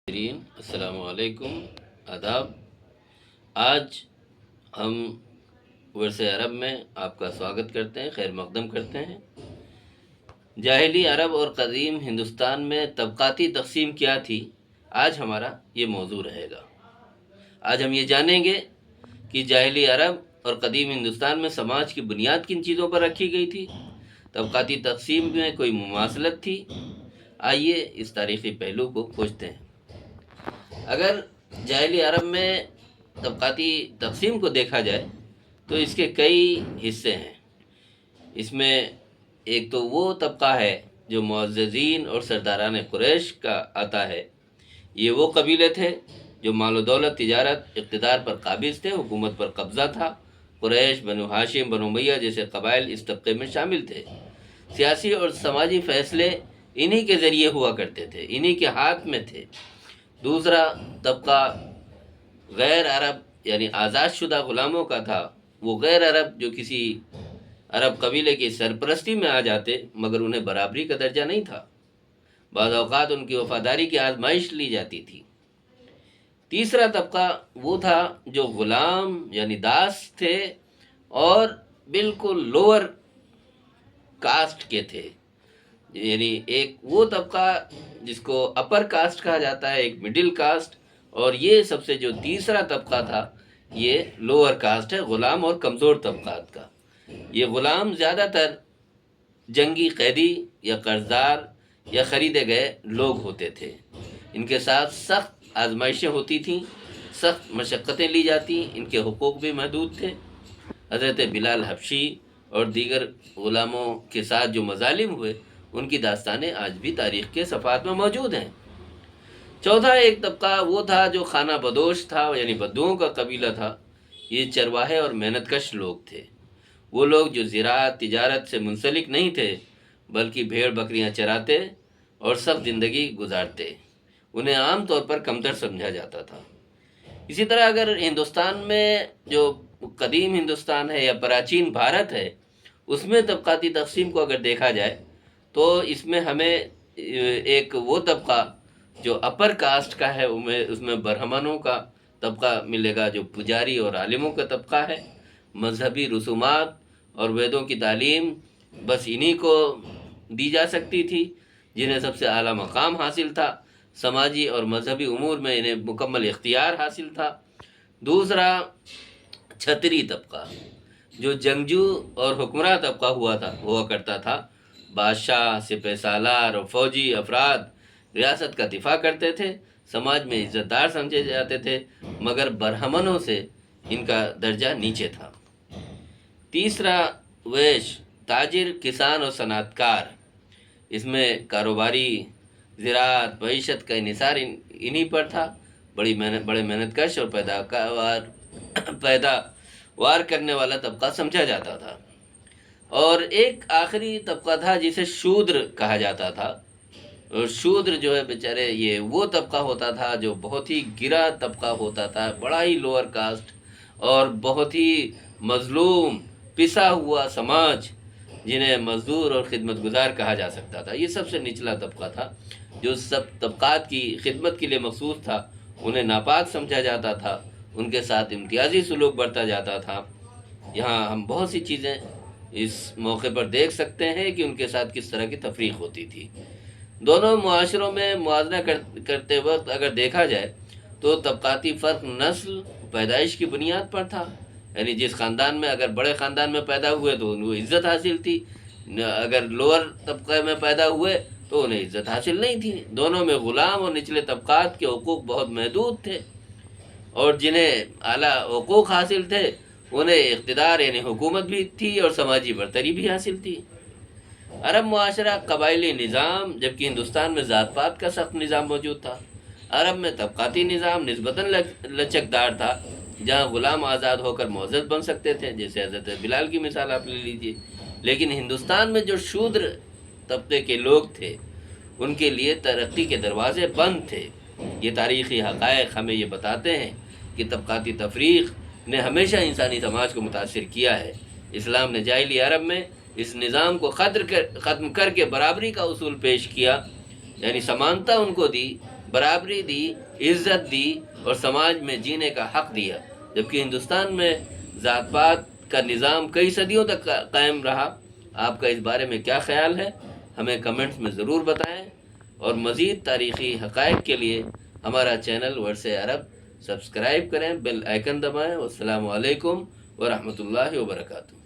السلام علیکم، آداب۔ آج ہم ورث عرب میں آپ کا سواگت کرتے ہیں، خیر مقدم کرتے ہیں۔ جاہلی عرب اور قدیم ہندوستان میں طبقاتی تقسیم کیا تھی، آج ہمارا یہ موضوع رہے گا۔ آج ہم یہ جانیں گے کہ جاہلی عرب اور قدیم ہندوستان میں سماج کی بنیاد کن چیزوں پر رکھی گئی تھی، طبقاتی تقسیم میں کوئی مماثلت تھی۔ آئیے اس تاریخی پہلو کو کھوجتے ہیں۔ اگر جاہلی عرب میں طبقاتی تقسیم کو دیکھا جائے تو اس کے کئی حصے ہیں۔ اس میں ایک تو وہ طبقہ ہے جو معززین اور سرداران قریش کا آتا ہے۔ یہ وہ قبیلے تھے جو مال و دولت، تجارت، اقتدار پر قابض تھے، حکومت پر قبضہ تھا۔ قریش، بنو ہاشم، بنو امیہ جیسے قبائل اس طبقے میں شامل تھے۔ سیاسی اور سماجی فیصلے انہی کے ذریعے ہوا کرتے تھے، انہی کے ہاتھ میں تھے۔ دوسرا طبقہ غیر عرب یعنی آزاد شدہ غلاموں کا تھا۔ وہ غیر عرب جو کسی عرب قبیلے کی سرپرستی میں آ جاتے مگر انہیں برابری کا درجہ نہیں تھا، بعض اوقات ان کی وفاداری کی آزمائش لی جاتی تھی۔ تیسرا طبقہ وہ تھا جو غلام یعنی داس تھے اور بالکل لوور کاسٹ کے تھے، یعنی ایک وہ طبقہ جس کو اپر کاسٹ کہا جاتا ہے، ایک مڈل کاسٹ، اور یہ سب سے جو تیسرا طبقہ تھا یہ لوور کاسٹ ہے، غلام اور کمزور طبقات کا۔ یہ غلام زیادہ تر جنگی قیدی یا قرضدار یا خریدے گئے لوگ ہوتے تھے۔ ان کے ساتھ سخت آزمائشیں ہوتی تھیں، سخت مشقتیں لی جاتی، ان کے حقوق بھی محدود تھے۔ حضرت بلال حبشی اور دیگر غلاموں کے ساتھ جو مظالم ہوئے ان کی داستانیں آج بھی تاریخ کے صفحات میں موجود ہیں۔ چوتھا ایک طبقہ وہ تھا جو خانہ بدوش تھا یعنی بدوؤں کا قبیلہ تھا۔ یہ چرواہے اور محنت کش لوگ تھے۔ وہ لوگ جو زراعت، تجارت سے منسلک نہیں تھے بلکہ بھیڑ بکریاں چراتے اور سخت زندگی گزارتے، انہیں عام طور پر کمتر سمجھا جاتا تھا۔ اسی طرح اگر ہندوستان میں جو قدیم ہندوستان ہے یا پراچین بھارت ہے اس میں طبقاتی تقسیم کو اگر دیکھا جائے تو اس میں ہمیں ایک وہ طبقہ جو اپر کاسٹ کا ہے اس میں برہمنوں کا طبقہ ملے گا، جو پجاری اور عالموں کا طبقہ ہے۔ مذہبی رسومات اور ویدوں کی تعلیم بس انہی کو دی جا سکتی تھی جنہیں سب سے اعلیٰ مقام حاصل تھا۔ سماجی اور مذہبی امور میں انہیں مکمل اختیار حاصل تھا۔ دوسرا چھتری طبقہ جو جنگجو اور حکمراں طبقہ ہوا کرتا تھا۔ بادشاہ، سپہ سالار اور فوجی افراد ریاست کا دفاع کرتے تھے، سماج میں عزت دار سمجھے جاتے تھے مگر برہمنوں سے ان کا درجہ نیچے تھا۔ تیسرا ویش، تاجر، کسان اور صنعت کار، اس میں کاروباری، زراعت، معیشت کا انحصار انہی پر تھا۔ بڑے محنت کش اور پیداوار کرنے والا طبقہ سمجھا جاتا تھا۔ اور ایک آخری طبقہ تھا جسے شودر کہا جاتا تھا۔ اور شودر جو ہے بیچارے یہ وہ طبقہ ہوتا تھا جو بہت ہی گرا طبقہ ہوتا تھا، بڑا ہی لوور کاسٹ اور بہت ہی مظلوم، پسا ہوا سماج، جنہیں مزدور اور خدمت گزار کہا جا سکتا تھا۔ یہ سب سے نچلا طبقہ تھا جو سب طبقات کی خدمت کے لیے مخصوص تھا، انہیں ناپاک سمجھا جاتا تھا، ان کے ساتھ امتیازی سلوک برتا جاتا تھا۔ یہاں ہم بہت سی چیزیں اس موقع پر دیکھ سکتے ہیں کہ ان کے ساتھ کس طرح کی تفریق ہوتی تھی۔ دونوں معاشروں میں موازنہ کرتے وقت اگر دیکھا جائے تو طبقاتی فرق نسل پیدائش کی بنیاد پر تھا، یعنی جس خاندان میں اگر بڑے خاندان میں پیدا ہوئے تو ان کو عزت حاصل تھی، اگر لوور طبقے میں پیدا ہوئے تو انہیں عزت حاصل نہیں تھی۔ دونوں میں غلام اور نچلے طبقات کے حقوق بہت محدود تھے، اور جنہیں اعلیٰ حقوق حاصل تھے انہیں اقتدار یعنی حکومت بھی تھی اور سماجی برتری بھی حاصل تھی۔ عرب معاشرہ قبائلی نظام، جبکہ ہندوستان میں ذات پات کا سخت نظام موجود تھا۔ عرب میں طبقاتی نظام نسبتاً لچکدار تھا، جہاں غلام آزاد ہو کر معزز بن سکتے تھے، جیسے حضرت بلال کی مثال آپ لے لیجیے۔ لیکن ہندوستان میں جو شودر طبقے کے لوگ تھے ان کے لیے ترقی کے دروازے بند تھے۔ یہ تاریخی حقائق ہمیں یہ بتاتے ہیں کہ طبقاتی تفریق نے ہمیشہ انسانی سماج کو متاثر کیا ہے۔ اسلام نے جاہلی عرب میں اس نظام کو ختم کر کے برابری کا اصول پیش کیا، یعنی سمانتا ان کو دی، برابری دی، عزت دی اور سماج میں جینے کا حق دیا، جبکہ ہندوستان میں ذات پات کا نظام کئی صدیوں تک قائم رہا۔ آپ کا اس بارے میں کیا خیال ہے؟ ہمیں کمنٹس میں ضرور بتائیں، اور مزید تاریخی حقائق کے لیے ہمارا چینل ورثہ عرب سبسکرائب کریں، بیل آئیکن دبائیں۔ والسلام علیکم ورحمۃ اللہ وبرکاتہ۔